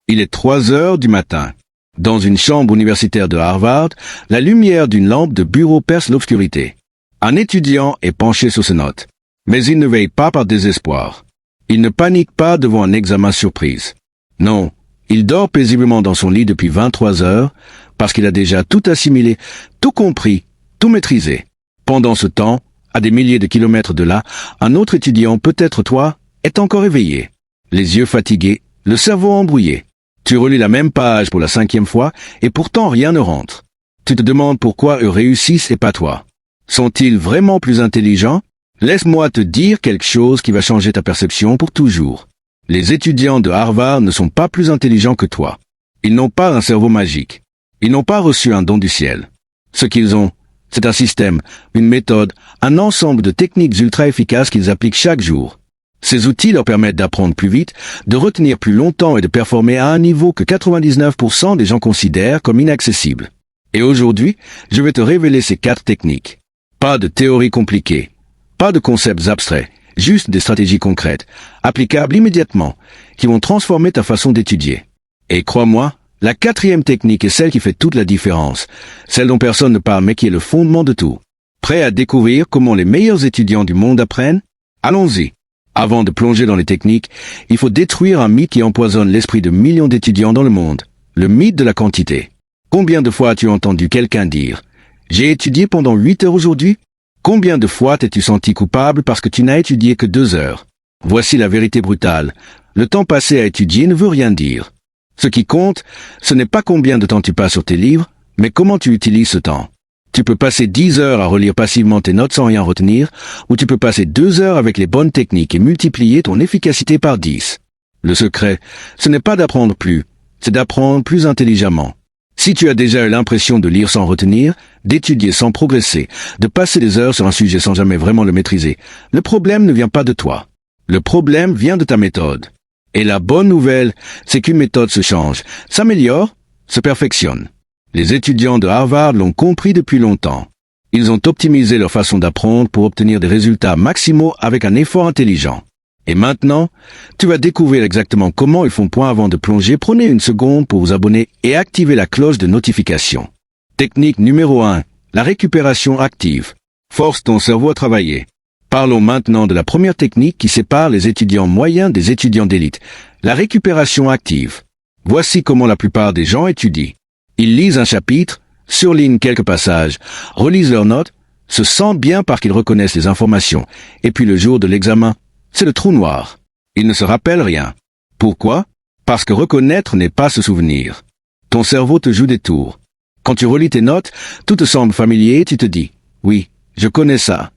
Il est 3 heures du matin. Dans une chambre universitaire de Harvard, la lumière d'une lampe de bureau perce l'obscurité. Un étudiant est penché sur ses notes. Mais il ne veille pas par désespoir. Il ne panique pas devant un examen surprise. Non, il dort paisiblement dans son lit depuis 23 heures, parce qu'il a déjà tout assimilé, tout compris, tout maîtrisé. Pendant ce temps, à des milliers de kilomètres de là, un autre étudiant, peut-être toi, est encore éveillé. Les yeux fatigués, le cerveau embrouillé. Tu relis la même page pour la 5e fois, et pourtant rien ne rentre. Tu te demandes pourquoi eux réussissent et pas toi. Sont-ils vraiment plus intelligents? Laisse-moi te dire quelque chose qui va changer ta perception pour toujours. Les étudiants de Harvard ne sont pas plus intelligents que toi. Ils n'ont pas un cerveau magique. Ils n'ont pas reçu un don du ciel. Ce qu'ils ont, c'est un système, une méthode, un ensemble de techniques ultra efficaces qu'ils appliquent chaque jour. Ces outils leur permettent d'apprendre plus vite, de retenir plus longtemps et de performer à un niveau que 99% des gens considèrent comme inaccessible. Et aujourd'hui, je vais te révéler ces 4 techniques. Pas de théorie compliquée, pas de concepts abstraits, juste des stratégies concrètes, applicables immédiatement, qui vont transformer ta façon d'étudier. Et crois-moi, la 4e technique est celle qui fait toute la différence, celle dont personne ne parle mais qui est le fondement de tout. Prêt à découvrir comment les meilleurs étudiants du monde apprennent? Allons-y. Avant de plonger dans les techniques, il faut détruire un mythe qui empoisonne l'esprit de millions d'étudiants dans le monde, le mythe de la quantité. Combien de fois as-tu entendu quelqu'un dire « J'ai étudié pendant 8 heures aujourd'hui » Combien de fois t'es-tu senti coupable parce que tu n'as étudié que 2 heures? Voici la vérité brutale. Le temps passé à étudier ne veut rien dire. Ce qui compte, ce n'est pas combien de temps tu passes sur tes livres, mais comment tu utilises ce temps. Tu peux passer 10 heures à relire passivement tes notes sans rien retenir, ou tu peux passer 2 heures avec les bonnes techniques et multiplier ton efficacité par 10. Le secret, ce n'est pas d'apprendre plus, c'est d'apprendre plus intelligemment. Si tu as déjà eu l'impression de lire sans retenir, d'étudier sans progresser, de passer des heures sur un sujet sans jamais vraiment le maîtriser, le problème ne vient pas de toi. Le problème vient de ta méthode. Et la bonne nouvelle, c'est qu'une méthode se change, s'améliore, se perfectionne. Les étudiants de Harvard l'ont compris depuis longtemps. Ils ont optimisé leur façon d'apprendre pour obtenir des résultats maximaux avec un effort intelligent. Et maintenant, tu vas découvrir exactement comment ils font point avant de plonger. Prenez une seconde pour vous abonner et activer la cloche de notification. Technique numéro 1. La récupération active. Force ton cerveau à travailler. Parlons maintenant de la première technique qui sépare les étudiants moyens des étudiants d'élite. La récupération active. Voici comment la plupart des gens étudient. Ils lisent un chapitre, surlignent quelques passages, relisent leurs notes, se sentent bien parce qu'ils reconnaissent les informations, et puis le jour de l'examen, c'est le trou noir. Ils ne se rappellent rien. Pourquoi? Parce que reconnaître n'est pas se souvenir. Ton cerveau te joue des tours. Quand tu relis tes notes, tout te semble familier et tu te dis « Oui, je connais ça ».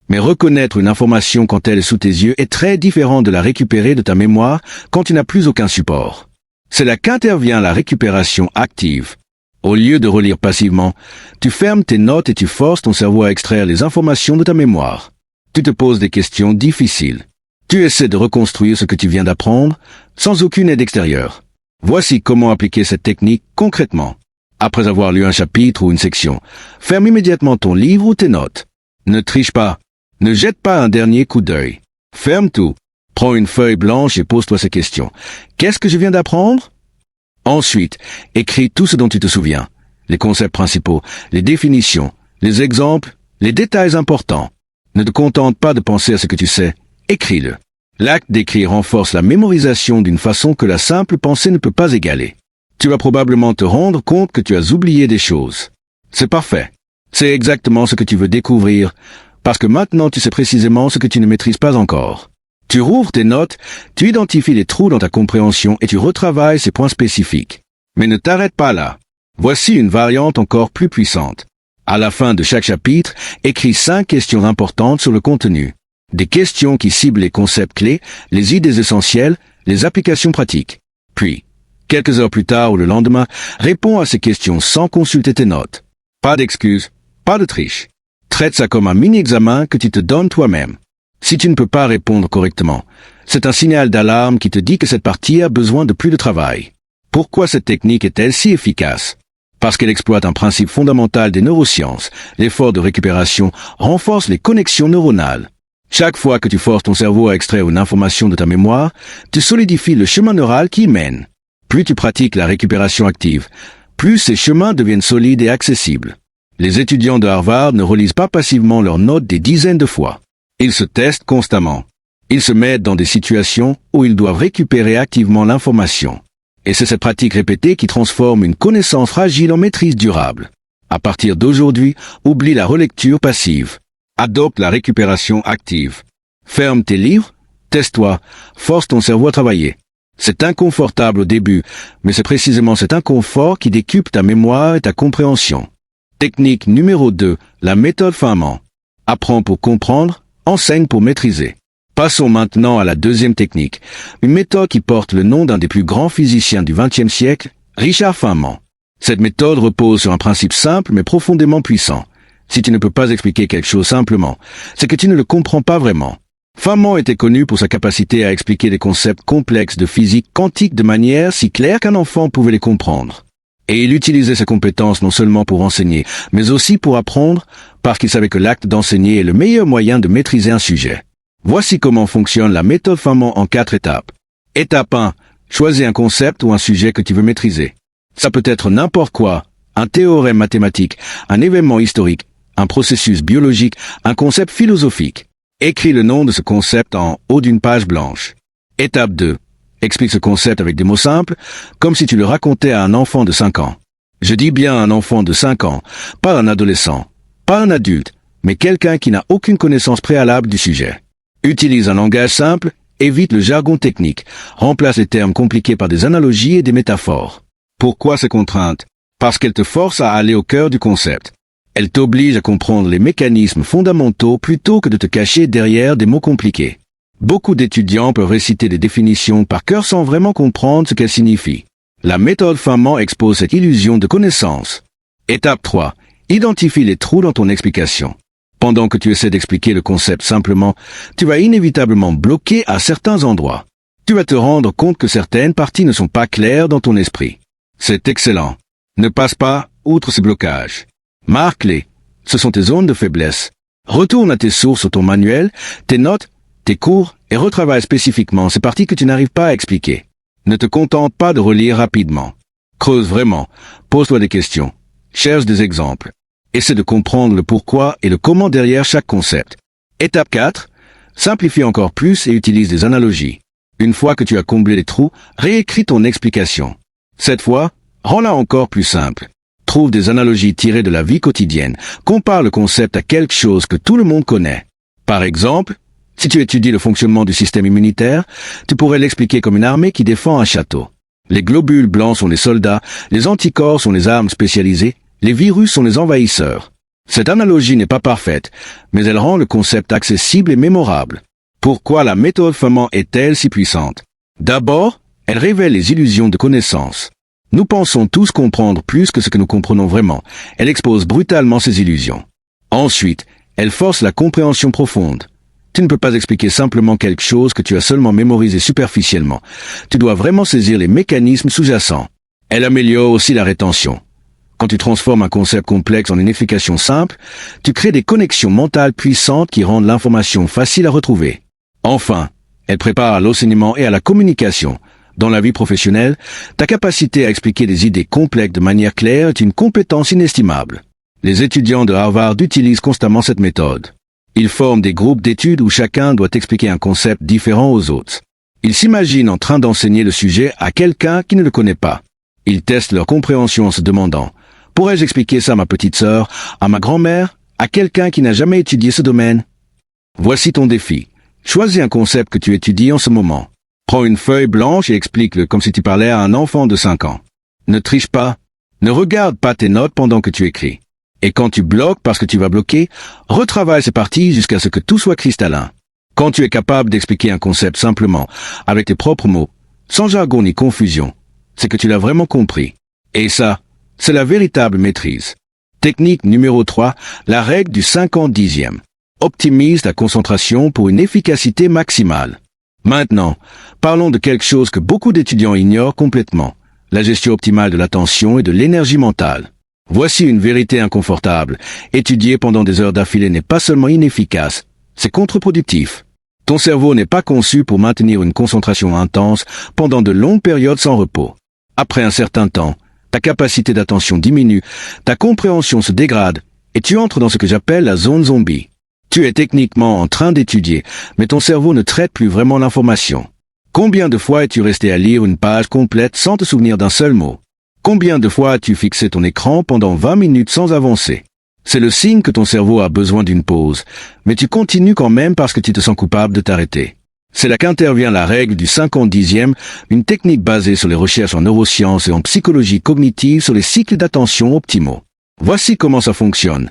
Mais reconnaître une information quand elle est sous tes yeux est très différent de la récupérer de ta mémoire quand tu n'as plus aucun support. C'est là qu'intervient la récupération active. Au lieu de relire passivement, tu fermes tes notes et tu forces ton cerveau à extraire les informations de ta mémoire. Tu te poses des questions difficiles. Tu essaies de reconstruire ce que tu viens d'apprendre sans aucune aide extérieure. Voici comment appliquer cette technique concrètement. Après avoir lu un chapitre ou une section, ferme immédiatement ton livre ou tes notes. Ne triche pas. Ne jette pas un dernier coup d'œil. Ferme tout. Prends une feuille blanche et pose-toi ces questions. Qu'est-ce que je viens d'apprendre? Ensuite, écris tout ce dont tu te souviens. Les concepts principaux, les définitions, les exemples, les détails importants. Ne te contente pas de penser à ce que tu sais. Écris-le. L'acte d'écrire renforce la mémorisation d'une façon que la simple pensée ne peut pas égaler. Tu vas probablement te rendre compte que tu as oublié des choses. C'est parfait. C'est exactement ce que tu veux découvrir, parce que maintenant tu sais précisément ce que tu ne maîtrises pas encore. Tu rouvres tes notes, tu identifies les trous dans ta compréhension et tu retravailles ces points spécifiques. Mais ne t'arrête pas là. Voici une variante encore plus puissante. À la fin de chaque chapitre, écris 5 questions importantes sur le contenu. Des questions qui ciblent les concepts clés, les idées essentielles, les applications pratiques. Puis, quelques heures plus tard ou le lendemain, réponds à ces questions sans consulter tes notes. Pas d'excuses, pas de triche. Traite ça comme un mini-examen que tu te donnes toi-même. Si tu ne peux pas répondre correctement, c'est un signal d'alarme qui te dit que cette partie a besoin de plus de travail. Pourquoi cette technique est-elle si efficace? Parce qu'elle exploite un principe fondamental des neurosciences. L'effort de récupération renforce les connexions neuronales. Chaque fois que tu forces ton cerveau à extraire une information de ta mémoire, tu solidifies le chemin neural qui y mène. Plus tu pratiques la récupération active, plus ces chemins deviennent solides et accessibles. Les étudiants de Harvard ne relisent pas passivement leurs notes des dizaines de fois. Ils se testent constamment. Ils se mettent dans des situations où ils doivent récupérer activement l'information. Et c'est cette pratique répétée qui transforme une connaissance fragile en maîtrise durable. À partir d'aujourd'hui, oublie la relecture passive. Adopte la récupération active. Ferme tes livres, teste-toi, force ton cerveau à travailler. C'est inconfortable au début, mais c'est précisément cet inconfort qui décuple ta mémoire et ta compréhension. Technique numéro 2, la méthode Feynman. Apprends pour comprendre, enseigne pour maîtriser. Passons maintenant à la deuxième technique, une méthode qui porte le nom d'un des plus grands physiciens du XXe siècle, Richard Feynman. Cette méthode repose sur un principe simple mais profondément puissant. Si tu ne peux pas expliquer quelque chose simplement, c'est que tu ne le comprends pas vraiment. Feynman était connu pour sa capacité à expliquer des concepts complexes de physique quantique de manière si claire qu'un enfant pouvait les comprendre. Et il utilisait ses compétences non seulement pour enseigner, mais aussi pour apprendre, parce qu'il savait que l'acte d'enseigner est le meilleur moyen de maîtriser un sujet. Voici comment fonctionne la méthode Feynman en 4 étapes. Étape 1. Choisis un concept ou un sujet que tu veux maîtriser. Ça peut être n'importe quoi, un théorème mathématique, un événement historique, un processus biologique, un concept philosophique. Écris le nom de ce concept en haut d'une page blanche. Étape 2. Explique ce concept avec des mots simples, comme si tu le racontais à un enfant de 5 ans. Je dis bien un enfant de 5 ans, pas un adolescent, pas un adulte, mais quelqu'un qui n'a aucune connaissance préalable du sujet. Utilise un langage simple, évite le jargon technique, remplace les termes compliqués par des analogies et des métaphores. Pourquoi ces contraintes? Parce qu'elles te forcent à aller au cœur du concept. Elles t'obligent à comprendre les mécanismes fondamentaux plutôt que de te cacher derrière des mots compliqués. Beaucoup d'étudiants peuvent réciter des définitions par cœur sans vraiment comprendre ce qu'elles signifient. La méthode Feynman expose cette illusion de connaissance. Étape 3. Identifie les trous dans ton explication. Pendant que tu essaies d'expliquer le concept simplement, tu vas inévitablement bloquer à certains endroits. Tu vas te rendre compte que certaines parties ne sont pas claires dans ton esprit. C'est excellent. Ne passe pas outre ces blocages. Marque-les. Ce sont tes zones de faiblesse. Retourne à tes sources ou ton manuel, tes notes, tes cours et retravaille spécifiquement ces parties que tu n'arrives pas à expliquer. Ne te contente pas de relire rapidement. Creuse vraiment. Pose-toi des questions. Cherche des exemples. Essaie de comprendre le pourquoi et le comment derrière chaque concept. Étape 4. Simplifie encore plus et utilise des analogies. Une fois que tu as comblé les trous, réécris ton explication. Cette fois, rends-la encore plus simple. Trouve des analogies tirées de la vie quotidienne. Compare le concept à quelque chose que tout le monde connaît. Par exemple, si tu étudies le fonctionnement du système immunitaire, tu pourrais l'expliquer comme une armée qui défend un château. Les globules blancs sont les soldats, les anticorps sont les armes spécialisées, les virus sont les envahisseurs. Cette analogie n'est pas parfaite, mais elle rend le concept accessible et mémorable. Pourquoi la méthode Feynman est-elle si puissante? D'abord, elle révèle les illusions de connaissance. Nous pensons tous comprendre plus que ce que nous comprenons vraiment. Elle expose brutalement ces illusions. Ensuite, elle force la compréhension profonde. Tu ne peux pas expliquer simplement quelque chose que tu as seulement mémorisé superficiellement. Tu dois vraiment saisir les mécanismes sous-jacents. Elle améliore aussi la rétention. Quand tu transformes un concept complexe en une explication simple, tu crées des connexions mentales puissantes qui rendent l'information facile à retrouver. Enfin, elle prépare à l'enseignement et à la communication. Dans la vie professionnelle, ta capacité à expliquer des idées complexes de manière claire est une compétence inestimable. Les étudiants de Harvard utilisent constamment cette méthode. Ils forment des groupes d'études où chacun doit expliquer un concept différent aux autres. Ils s'imaginent en train d'enseigner le sujet à quelqu'un qui ne le connaît pas. Ils testent leur compréhension en se demandant « Pourrais-je expliquer ça à ma petite sœur, à ma grand-mère, à quelqu'un qui n'a jamais étudié ce domaine ?» Voici ton défi. Choisis un concept que tu étudies en ce moment. Prends une feuille blanche et explique-le comme si tu parlais à un enfant de 5 ans. Ne triche pas. Ne regarde pas tes notes pendant que tu écris. Et quand tu bloques parce que tu vas bloquer, retravaille ces parties jusqu'à ce que tout soit cristallin. Quand tu es capable d'expliquer un concept simplement, avec tes propres mots, sans jargon ni confusion, c'est que tu l'as vraiment compris. Et ça, c'est la véritable maîtrise. Technique numéro 3, la règle du 50/10. Optimise ta concentration pour une efficacité maximale. Maintenant, parlons de quelque chose que beaucoup d'étudiants ignorent complètement, la gestion optimale de l'attention et de l'énergie mentale. Voici une vérité inconfortable. Étudier pendant des heures d'affilée n'est pas seulement inefficace, c'est contre-productif. Ton cerveau n'est pas conçu pour maintenir une concentration intense pendant de longues périodes sans repos. Après un certain temps, ta capacité d'attention diminue, ta compréhension se dégrade, et tu entres dans ce que j'appelle la zone zombie. Tu es techniquement en train d'étudier, mais ton cerveau ne traite plus vraiment l'information. Combien de fois es-tu resté à lire une page complète sans te souvenir d'un seul mot? Combien de fois as-tu fixé ton écran pendant 20 minutes sans avancer? C'est le signe que ton cerveau a besoin d'une pause, mais tu continues quand même parce que tu te sens coupable de t'arrêter. C'est là qu'intervient la règle du 50/10, une technique basée sur les recherches en neurosciences et en psychologie cognitive sur les cycles d'attention optimaux. Voici comment ça fonctionne.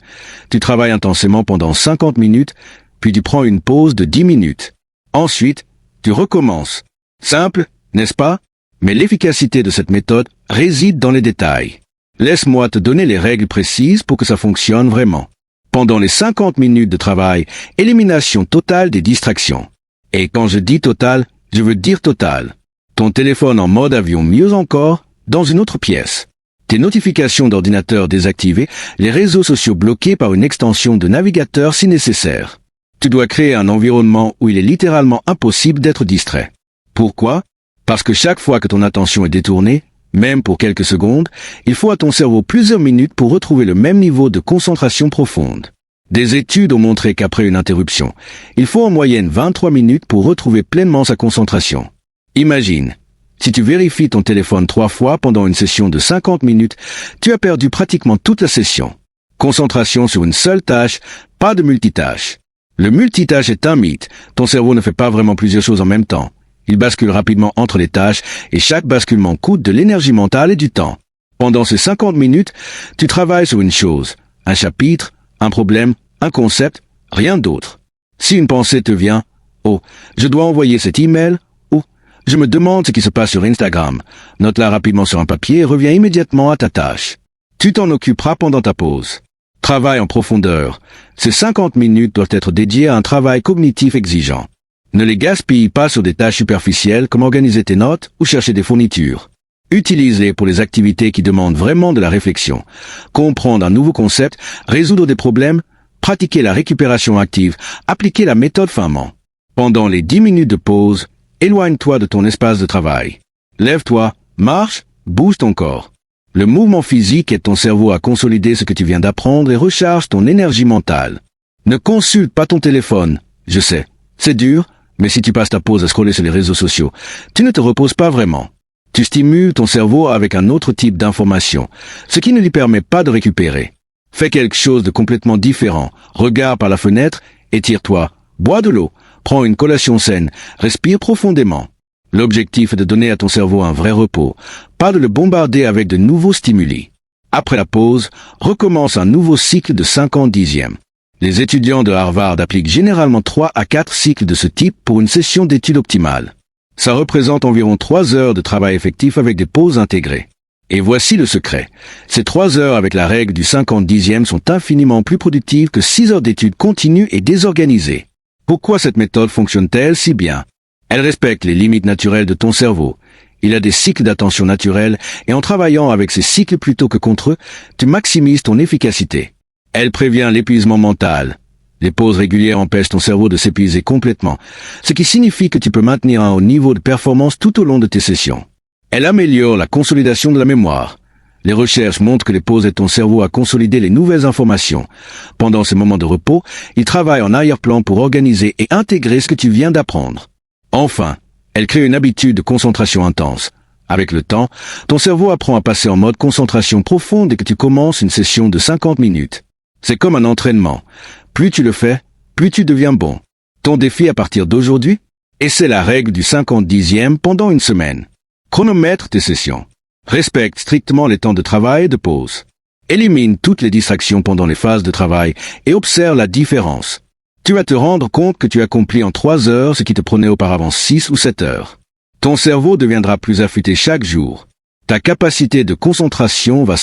Tu travailles intensément pendant 50 minutes, puis tu prends une pause de 10 minutes. Ensuite, tu recommences. Simple, n'est-ce pas? Mais l'efficacité de cette méthode réside dans les détails. Laisse-moi te donner les règles précises pour que ça fonctionne vraiment. Pendant les 50 minutes de travail, élimination totale des distractions. Et quand je dis total, je veux dire total. Ton téléphone en mode avion, mieux encore, dans une autre pièce. Tes notifications d'ordinateur désactivées, les réseaux sociaux bloqués par une extension de navigateur si nécessaire. Tu dois créer un environnement où il est littéralement impossible d'être distrait. Pourquoi? Parce que chaque fois que ton attention est détournée, même pour quelques secondes, il faut à ton cerveau plusieurs minutes pour retrouver le même niveau de concentration profonde. Des études ont montré qu'après une interruption, il faut en moyenne 23 minutes pour retrouver pleinement sa concentration. Imagine, si tu vérifies ton téléphone 3 fois pendant une session de 50 minutes, tu as perdu pratiquement toute la session. Concentration sur une seule tâche, pas de multitâche. Le multitâche est un mythe, ton cerveau ne fait pas vraiment plusieurs choses en même temps. Il bascule rapidement entre les tâches et chaque basculement coûte de l'énergie mentale et du temps. Pendant ces 50 minutes, tu travailles sur une chose, un chapitre, un problème, un concept, rien d'autre. Si une pensée te vient, « Oh, je dois envoyer cet email » ou « Je me demande ce qui se passe sur Instagram », note-la rapidement sur un papier et reviens immédiatement à ta tâche. Tu t'en occuperas pendant ta pause. Travail en profondeur. Ces 50 minutes doivent être dédiées à un travail cognitif exigeant. Ne les gaspille pas sur des tâches superficielles comme organiser tes notes ou chercher des fournitures. Utilise-les pour les activités qui demandent vraiment de la réflexion. Comprendre un nouveau concept, résoudre des problèmes, pratiquer la récupération active, appliquer la méthode Feynman. Pendant les 10 minutes de pause, éloigne-toi de ton espace de travail. Lève-toi, marche, bouge ton corps. Le mouvement physique aide ton cerveau à consolider ce que tu viens d'apprendre et recharge ton énergie mentale. Ne consulte pas ton téléphone. Je sais, c'est dur, mais si tu passes ta pause à scroller sur les réseaux sociaux, tu ne te reposes pas vraiment. Tu stimules ton cerveau avec un autre type d'information, ce qui ne lui permet pas de récupérer. Fais quelque chose de complètement différent. Regarde par la fenêtre, étire-toi, bois de l'eau, prends une collation saine, respire profondément. L'objectif est de donner à ton cerveau un vrai repos, pas de le bombarder avec de nouveaux stimuli. Après la pause, recommence un nouveau cycle de 50/10. Les étudiants de Harvard appliquent généralement 3 à 4 cycles de ce type pour une session d'études optimale. Ça représente environ 3 heures de travail effectif avec des pauses intégrées. Et voici le secret. Ces 3 heures avec la règle du 50/10 sont infiniment plus productives que 6 heures d'études continues et désorganisées. Pourquoi cette méthode fonctionne-t-elle si bien? Elle respecte les limites naturelles de ton cerveau. Il a des cycles d'attention naturels et en travaillant avec ces cycles plutôt que contre eux, tu maximises ton efficacité. Elle prévient l'épuisement mental. Les pauses régulières empêchent ton cerveau de s'épuiser complètement, ce qui signifie que tu peux maintenir un haut niveau de performance tout au long de tes sessions. Elle améliore la consolidation de la mémoire. Les recherches montrent que les pauses aident ton cerveau à consolider les nouvelles informations. Pendant ces moments de repos, il travaille en arrière-plan pour organiser et intégrer ce que tu viens d'apprendre. Enfin, elle crée une habitude de concentration intense. Avec le temps, ton cerveau apprend à passer en mode concentration profonde dès que tu commences une session de 50 minutes. C'est comme un entraînement. Plus tu le fais, plus tu deviens bon. Ton défi à partir d'aujourd'hui? Essaie la règle du 50/10 pendant une semaine. Chronomètre tes sessions. Respecte strictement les temps de travail et de pause. Élimine toutes les distractions pendant les phases de travail et observe la différence. Tu vas te rendre compte que tu accomplis en 3 heures ce qui te prenait auparavant 6 ou 7 heures. Ton cerveau deviendra plus affûté chaque jour. Ta capacité de concentration va